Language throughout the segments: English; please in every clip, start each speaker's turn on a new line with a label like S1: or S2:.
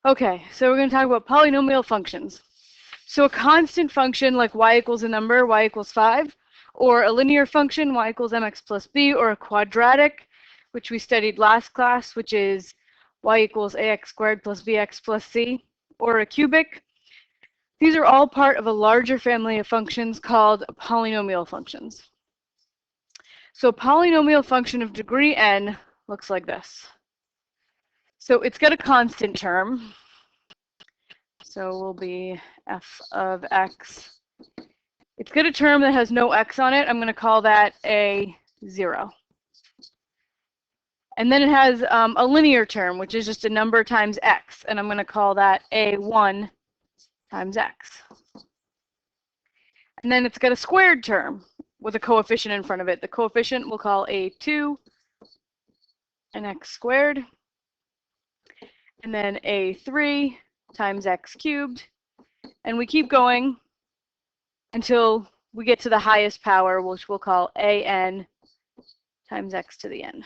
S1: Okay, so we're going to talk about polynomial functions. So a constant function like y equals a number, y equals 5, or a linear function, y equals mx plus b, or a quadratic, which we studied last class, which is y equals ax squared plus bx plus c, or a cubic. These are all part of a larger family of functions called polynomial functions. So a polynomial function of degree n looks like this. So it's got a constant term. So will be f of x. It's got a term that has no x on it. I'm going to call that a 0. And then it has a linear term, which is just a number times x. And I'm going to call that a1 times x. And then it's got a squared term with a coefficient in front of it. The coefficient we'll call a2 and x squared. And then a3 times x cubed. And we keep going until we get to the highest power, which we'll call an times x to the n.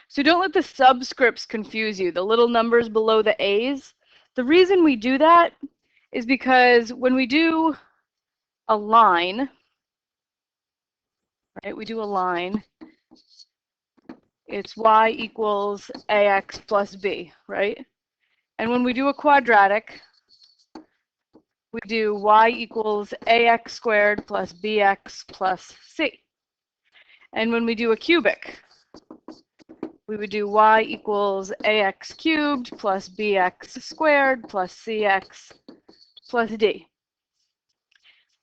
S1: So don't let the subscripts confuse you, the little numbers below the a's. The reason we do that is because when we do a line, right, we do a line, it's y equals ax plus b, right? And when we do a quadratic, we do y equals ax squared plus bx plus c. And when we do a cubic, we would do y equals ax cubed plus bx squared plus cx plus d.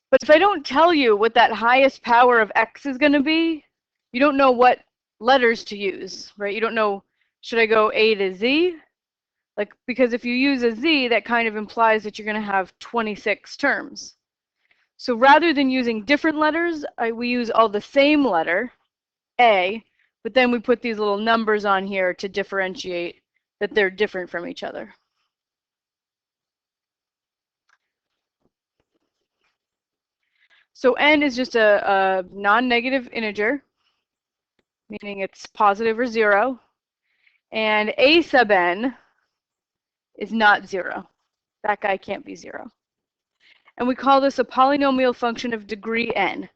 S1: But if I don't tell you what that highest power of x is going to be, you don't know what letters to use, right? You don't know, should I go a to z? Like, because if you use a z, that kind of implies that you're going to have 26 terms. So rather than using different letters, we use all the same letter, a, but then we put these little numbers on here to differentiate that they're different from each other. So n is just a non-negative integer, meaning it's positive or 0. And a sub n is not 0. That guy can't be 0. And we call this a polynomial function of degree n.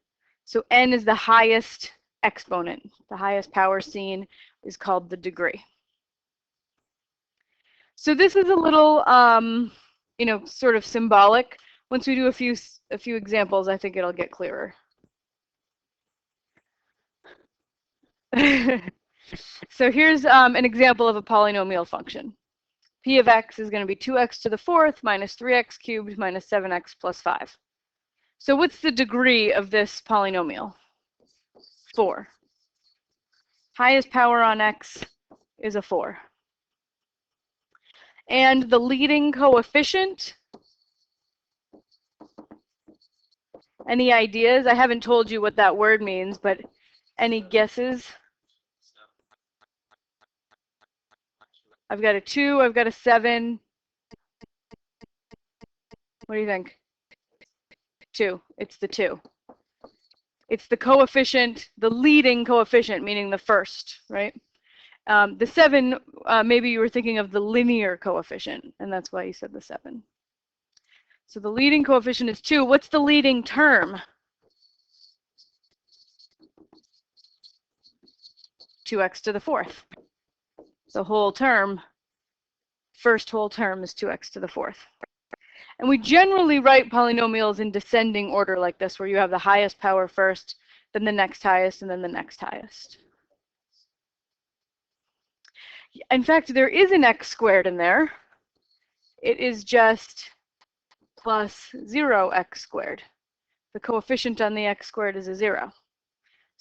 S1: So n is the highest exponent. The highest power seen is called the degree. So this is a little, you know, sort of symbolic. Once we do a few examples, I think it'll get clearer. So here's an example of a polynomial function. P of x is going to be 2x to the 4th minus 3x cubed minus 7x plus 5. So what's the degree of this polynomial? 4. Highest power on x is a 4. And the leading coefficient, any ideas? I haven't told you what that word means, but any guesses? I've got a 2, I've got a 7. What do you think? 2. It's the 2. It's the coefficient, the leading coefficient, meaning the first, right? The 7, maybe you were thinking of the linear coefficient, and that's why you said the 7. So the leading coefficient is 2. What's the leading term? 2x to the 4th. The whole term, first whole term is 2x to the 4th. And we generally write polynomials in descending order like this, where you have the highest power first, then the next highest, and then the next highest. In fact, there is an x squared in there. It is just plus 0x squared. The coefficient on the x squared is a 0.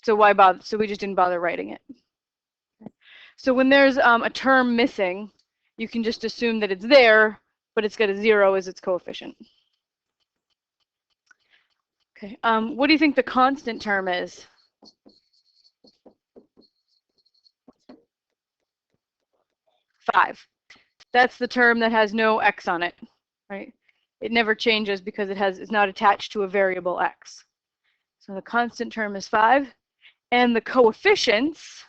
S1: So why bother? So we just didn't bother writing it. So when there's a term missing, you can just assume that it's there, but it's got a 0 as its coefficient. Okay. What do you think the constant term is? Five. That's the term that has no x on it, right? It never changes because it's not attached to a variable x. So the constant term is 5, and the coefficients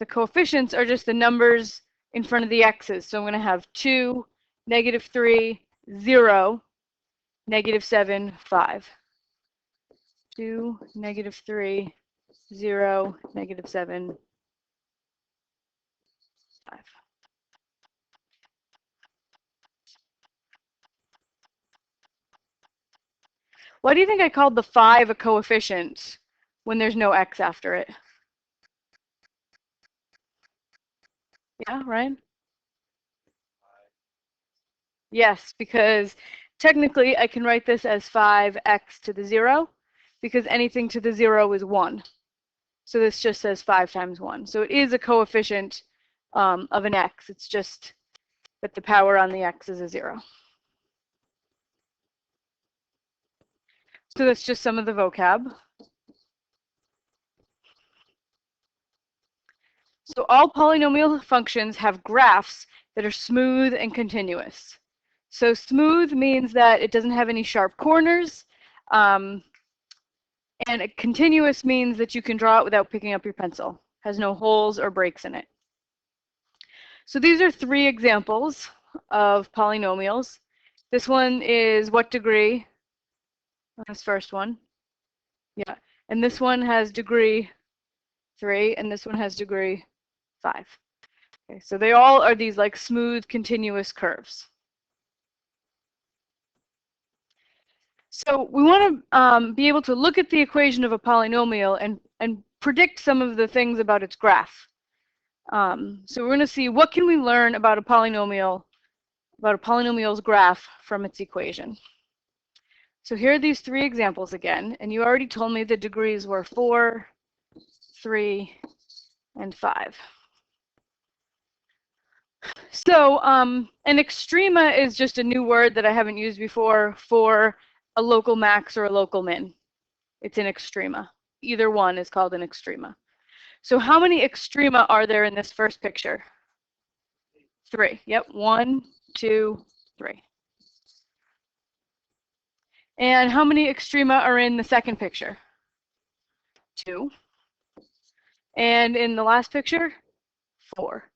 S1: The coefficients are just the numbers in front of the x's. So I'm going to have 2, -3, 0, -7, 5. 2, -3, 0, -7, 5. Why do you think I called the 5 a coefficient when there's no x after it? Yeah, Ryan? Yes, because technically I can write this as 5x to the 0, because anything to the 0 is 1. So this just says 5 times 1. So it is a coefficient of an x. It's just that the power on the x is a 0. So that's just some of the vocab. So all polynomial functions have graphs that are smooth and continuous. So smooth means that it doesn't have any sharp corners, and continuous means that you can draw it without picking up your pencil. Has no holes or breaks in it. So these are 3 examples of polynomials. This one is what degree? This first one. Yeah. And this one has degree 3, and this one has degree 5. Okay, so they all are these like smooth, continuous curves. So we want to be able to look at the equation of a polynomial and predict some of the things about its graph. So we're going to see what can we learn about a polynomial's graph from its equation. So here are these 3 examples again, and you already told me the degrees were 4, 3, and 5. So an extrema is just a new word that I haven't used before for a local max or a local min. It's an extrema. Either one is called an extrema. So how many extrema are there in this first picture? 3. Yep, 1, 2, 3. And how many extrema are in the second picture? 2. And in the last picture? 4.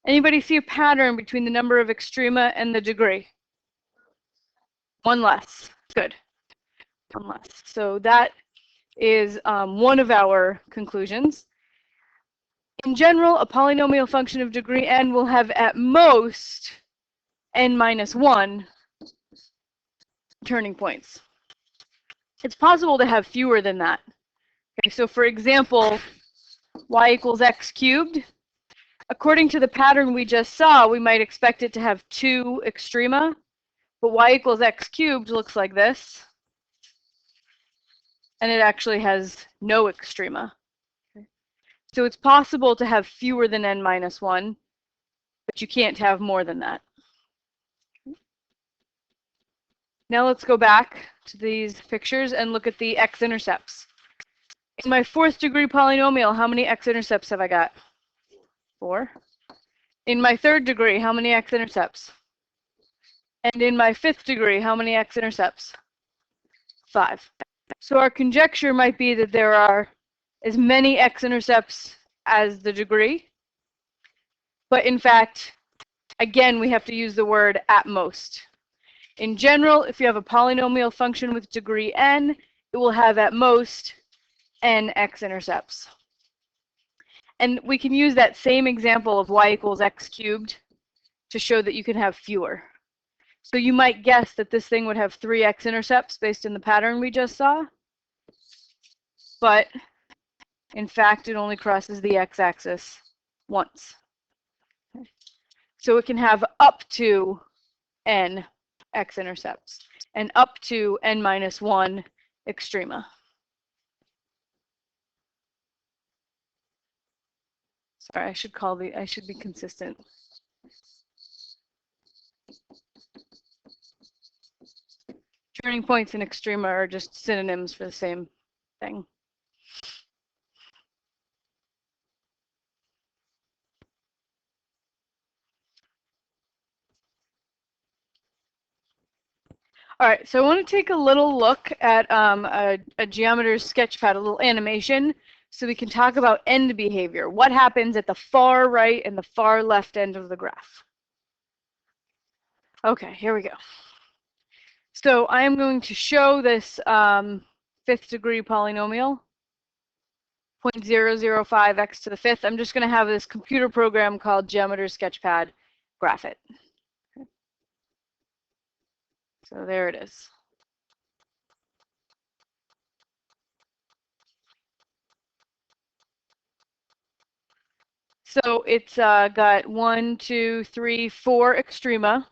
S1: Anybody see a pattern between the number of extrema and the degree? 1 less. Good. 1 less. So that is one of our conclusions. In general, a polynomial function of degree n will have at most n minus 1 turning points. It's possible to have fewer than that. Okay, so for example, y equals x cubed. According to the pattern we just saw, we might expect it to have 2 extrema, but y equals x cubed looks like this, and it actually has no extrema. Okay. So it's possible to have fewer than n minus 1, but you can't have more than that. Now let's go back to these pictures and look at the x-intercepts. In my 4th degree polynomial, how many x-intercepts have I got? 4. In my 3rd degree, how many x-intercepts? And in my 5th degree, how many x-intercepts? 5. So our conjecture might be that there are as many x-intercepts as the degree. But in fact, again, we have to use the word at most. In general, if you have a polynomial function with degree n, it will have at most n x-intercepts. And we can use that same example of y equals x cubed to show that you can have fewer. So you might guess that this thing would have 3 x-intercepts based on the pattern we just saw. But in fact, it only crosses the x-axis once. So it can have up to n x-intercepts and up to n minus 1 extrema. Sorry, I should be consistent. Turning points and extrema are just synonyms for the same thing. All right, so I want to take a little look at a geometer's sketchpad, a little animation, so we can talk about end behavior. What happens at the far right and the far left end of the graph? Okay, here we go. So I am going to show this fifth degree polynomial, 0.005 x to the fifth. I'm just going to have this computer program called Geometer Sketchpad graph it. Okay. So there it is. So it's got 1, 2, 3, 4 extrema,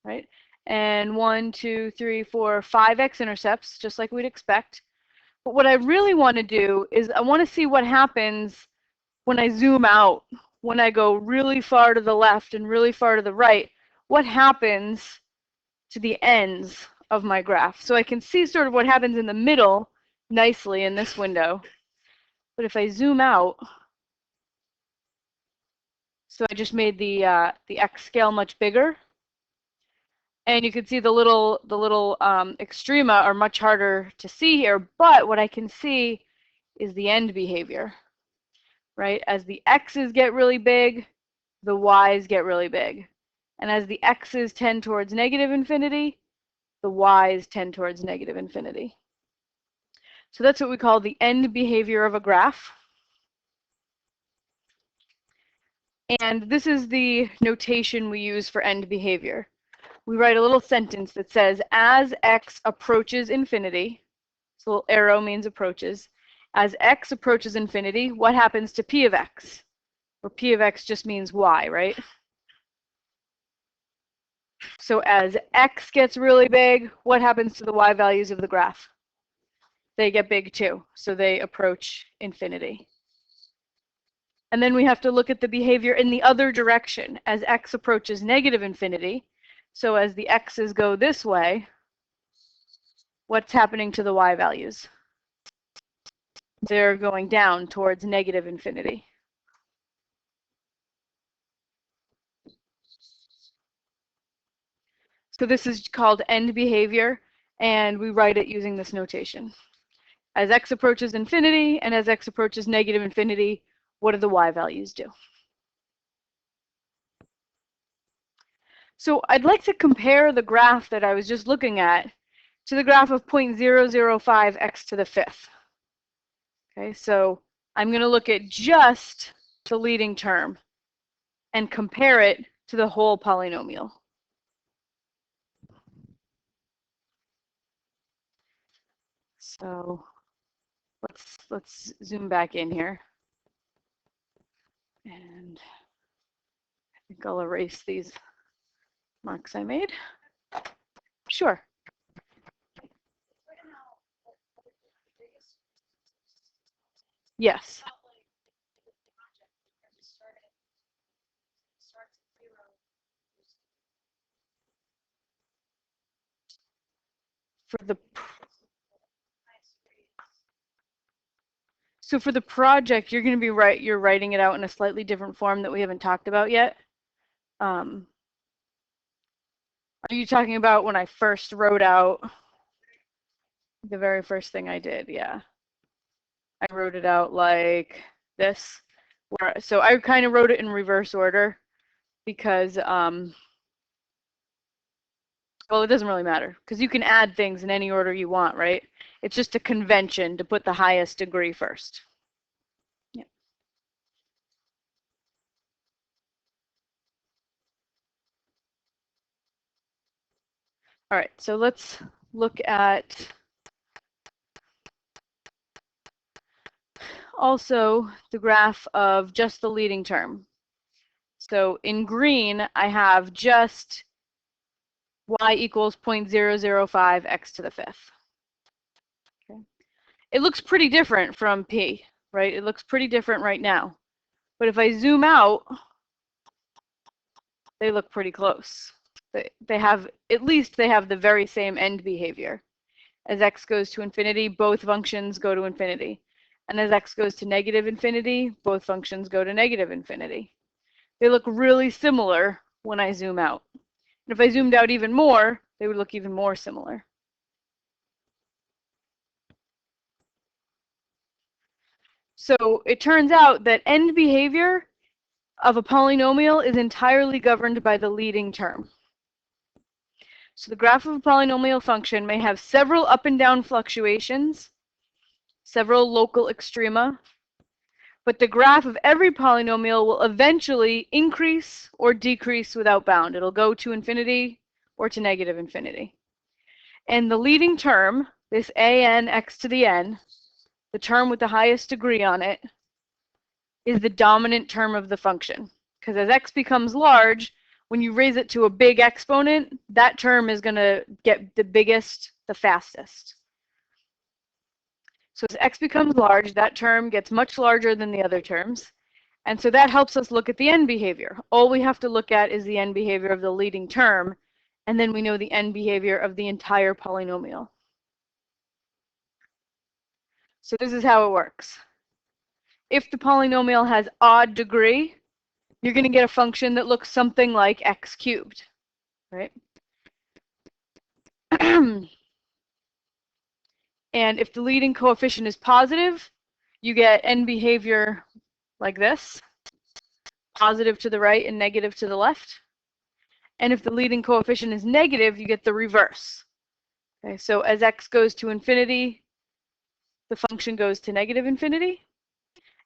S1: right? And 1, 2, 3, 4, 5 x intercepts, just like we'd expect. But what I really want to do is I want to see what happens when I zoom out, when I go really far to the left and really far to the right. What happens to the ends of my graph? So I can see sort of what happens in the middle nicely in this window. But if I zoom out, so I just made the X scale much bigger. And you can see the little extrema are much harder to see here, but what I can see is the end behavior, right? As the x's get really big, the y's get really big. And as the x's tend towards negative infinity, the y's tend towards negative infinity. So that's what we call the end behavior of a graph. And this is the notation we use for end behavior. We write a little sentence that says, as x approaches infinity, so little arrow means approaches, as x approaches infinity, what happens to p of x? Where p of x just means y, right? So as x gets really big, what happens to the y values of the graph? They get big too, so they approach infinity. And then we have to look at the behavior in the other direction. As x approaches negative infinity, so as the x's go this way, what's happening to the y values? They're going down towards negative infinity. So this is called end behavior, and we write it using this notation. As x approaches infinity and as x approaches negative infinity, what do the y values do? So I'd like to compare the graph that I was just looking at to the graph of 0.005 x to the fifth. Okay, so I'm going to look at just the leading term and compare it to the whole polynomial. So let's zoom back in here. And I think I'll erase these marks I made. Sure. Yes. So for the project, you're going to be you're writing it out in a slightly different form that we haven't talked about yet. Are you talking about when I first wrote out the very first thing I did? Yeah. I wrote it out like this. So I kind of wrote it in reverse order because, well, it doesn't really matter because you can add things in any order you want, right? It's just a convention to put the highest degree first. Yeah. All right, so let's look at also the graph of just the leading term. So in green, I have just y equals 0.005 x to the fifth. Okay. It looks pretty different from p, right? It looks pretty different right now. But if I zoom out, they look pretty close. They have, at least they have the very same end behavior. As x goes to infinity, both functions go to infinity. And as x goes to negative infinity, both functions go to negative infinity. They look really similar when I zoom out. And if I zoomed out even more, they would look even more similar. So it turns out that end behavior of a polynomial is entirely governed by the leading term. So the graph of a polynomial function may have several up and down fluctuations, several local extrema, but the graph of every polynomial will eventually increase or decrease without bound. It'll go to infinity or to negative infinity. And the leading term, this an x to the n, the term with the highest degree on it, is the dominant term of the function. Because as x becomes large, when you raise it to a big exponent, that term is going to get the biggest the fastest. So as x becomes large, that term gets much larger than the other terms. And so that helps us look at the end behavior. All we have to look at is the end behavior of the leading term, and then we know the end behavior of the entire polynomial. So this is how it works. If the polynomial has odd degree, you're going to get a function that looks something like x cubed, right? And if the leading coefficient is positive, you get end behavior like this, positive to the right and negative to the left. And if the leading coefficient is negative, you get the reverse. Okay, so as x goes to infinity, the function goes to negative infinity.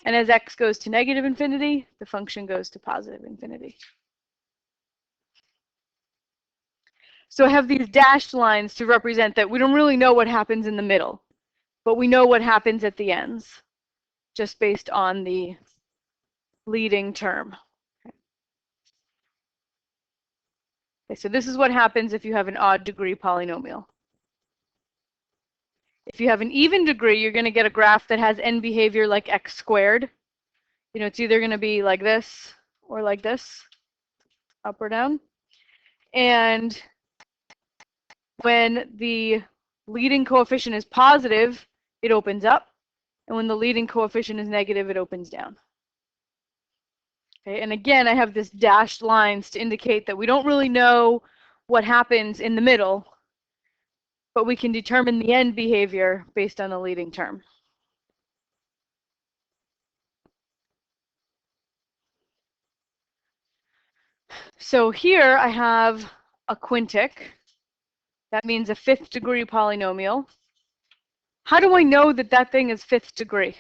S1: And as x goes to negative infinity, the function goes to positive infinity. So I have these dashed lines to represent that we don't really know what happens in the middle, but we know what happens at the ends, just based on the leading term. Okay, so this is what happens if you have an odd degree polynomial. If you have an even degree, you're going to get a graph that has end behavior like x squared. You know, it's either going to be like this or like this, up or down. And when the leading coefficient is positive, it opens up. And when the leading coefficient is negative, it opens down. Okay, and again, I have this dashed lines to indicate that we don't really know what happens in the middle, but we can determine the end behavior based on the leading term. So here I have a quintic. That means a fifth degree polynomial. How do I know that that thing is fifth degree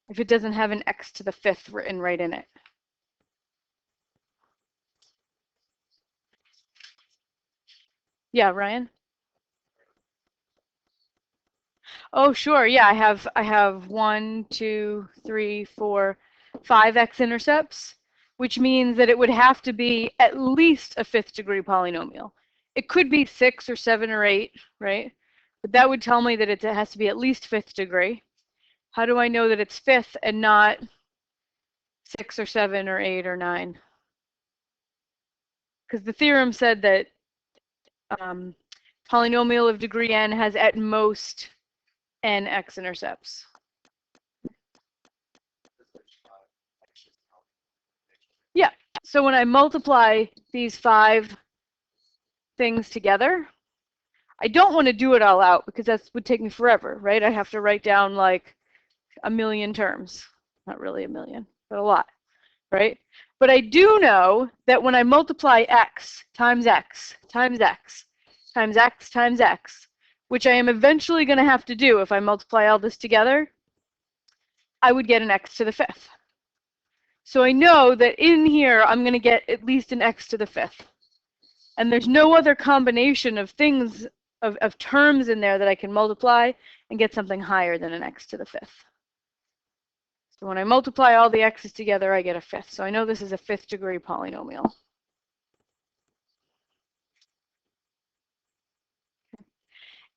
S1: if it doesn't have an x to the fifth written right in it? Yeah, Ryan? Oh, sure. Yeah, I have 1, 2, 3, 4, 5 x intercepts, which means that it would have to be at least a fifth degree polynomial. It could be 6 or 7 or 8, right? But that would tell me that it has to be at least fifth degree. How do I know that it's fifth and not 6 or 7 or 8 or 9? Because the theorem said that polynomial of degree n has at most n x intercepts. Yeah, so when I multiply these 5 things together, I don't want to do it all out because that would take me forever, right? I have to write down like a million terms. Not really a million, but a lot, right? But I do know that when I multiply x times x times x times x times x, which I am eventually going to have to do if I multiply all this together, I would get an x to the fifth. So I know that in here, I'm going to get at least an x to the fifth. And there's no other combination of things, of terms in there that I can multiply and get something higher than an x to the fifth. So when I multiply all the x's together, I get a fifth. So I know this is a fifth degree polynomial.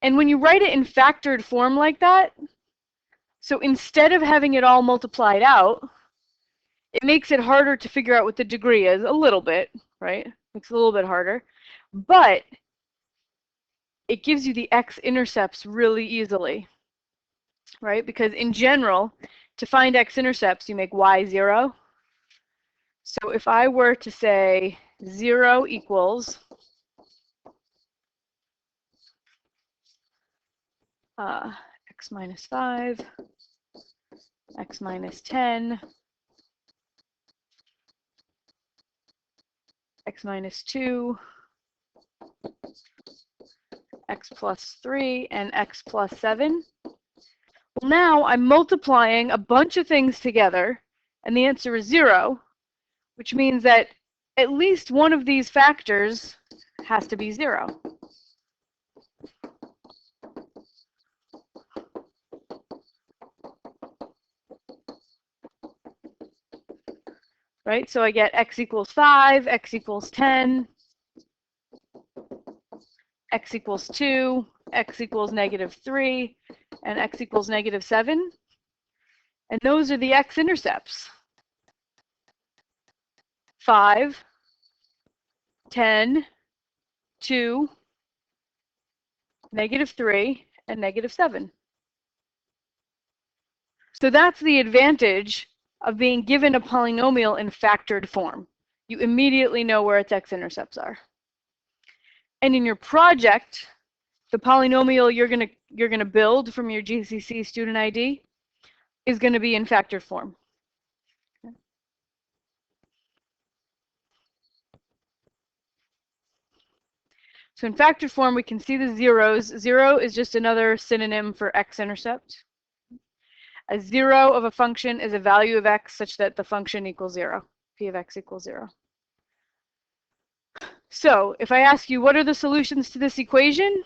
S1: And when you write it in factored form like that, so instead of having it all multiplied out, it makes it harder to figure out what the degree is a little bit, right? Makes it a little bit harder. But it gives you the x intercepts really easily, right? Because in general, to find x intercepts, you make y 0. So if I were to say 0 equals x minus 5 x minus 10, x minus 2, x plus 3, and x plus 7. Well, now I'm multiplying a bunch of things together, and the answer is 0, which means that at least one of these factors has to be 0. Right? So I get x equals 5, x equals 10, x equals 2, x equals -3, and x equals -7. And those are the x-intercepts. 5, 10, 2, -3, and -7. So that's the advantage of being given a polynomial in factored form. You immediately know where its x-intercepts are. And in your project, the polynomial you're gonna build from your GCC student ID is going to be in factored form. So in factored form, we can see the zeros. 0 is just another synonym for x-intercept. A 0 of a function is a value of x such that the function equals 0. P of x equals 0. So if I ask you what are the solutions to this equation,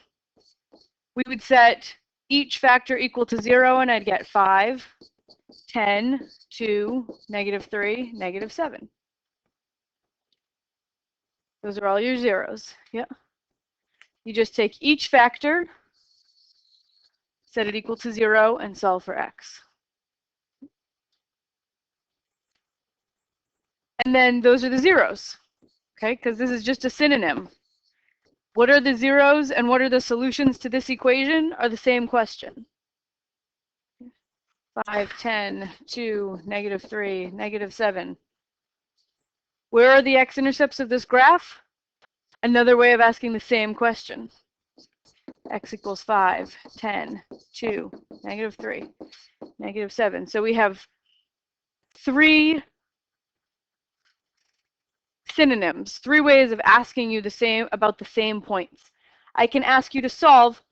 S1: we would set each factor equal to 0, and I'd get 5, 10, 2, -3, -7. Those are all your zeros. Yeah. You just take each factor, set it equal to 0, and solve for x. And then those are the zeros, okay? Because this is just a synonym. What are the zeros and what are the solutions to this equation are the same question. 5, 10, 2, -3, -7. Where are the x-intercepts of this graph? Another way of asking the same question. X equals 5, 10, 2, -3, -7. So we have 3 synonyms, 3 ways of asking you about the same points. I can ask you to solve,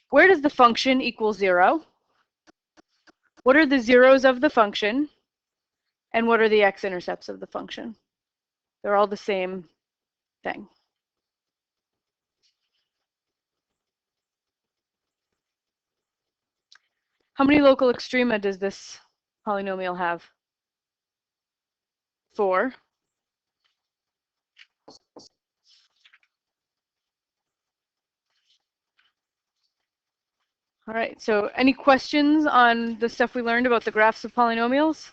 S1: where does the function equal 0? What are the zeros of the function? And what are the x-intercepts of the function? They're all the same thing. How many local extrema does this polynomial have? 4. All right, so any questions on the stuff we learned about the graphs of polynomials?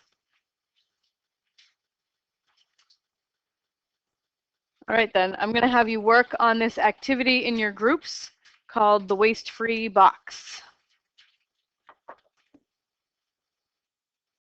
S1: All right, then, I'm going to have you work on this activity in your groups called the waste-free box.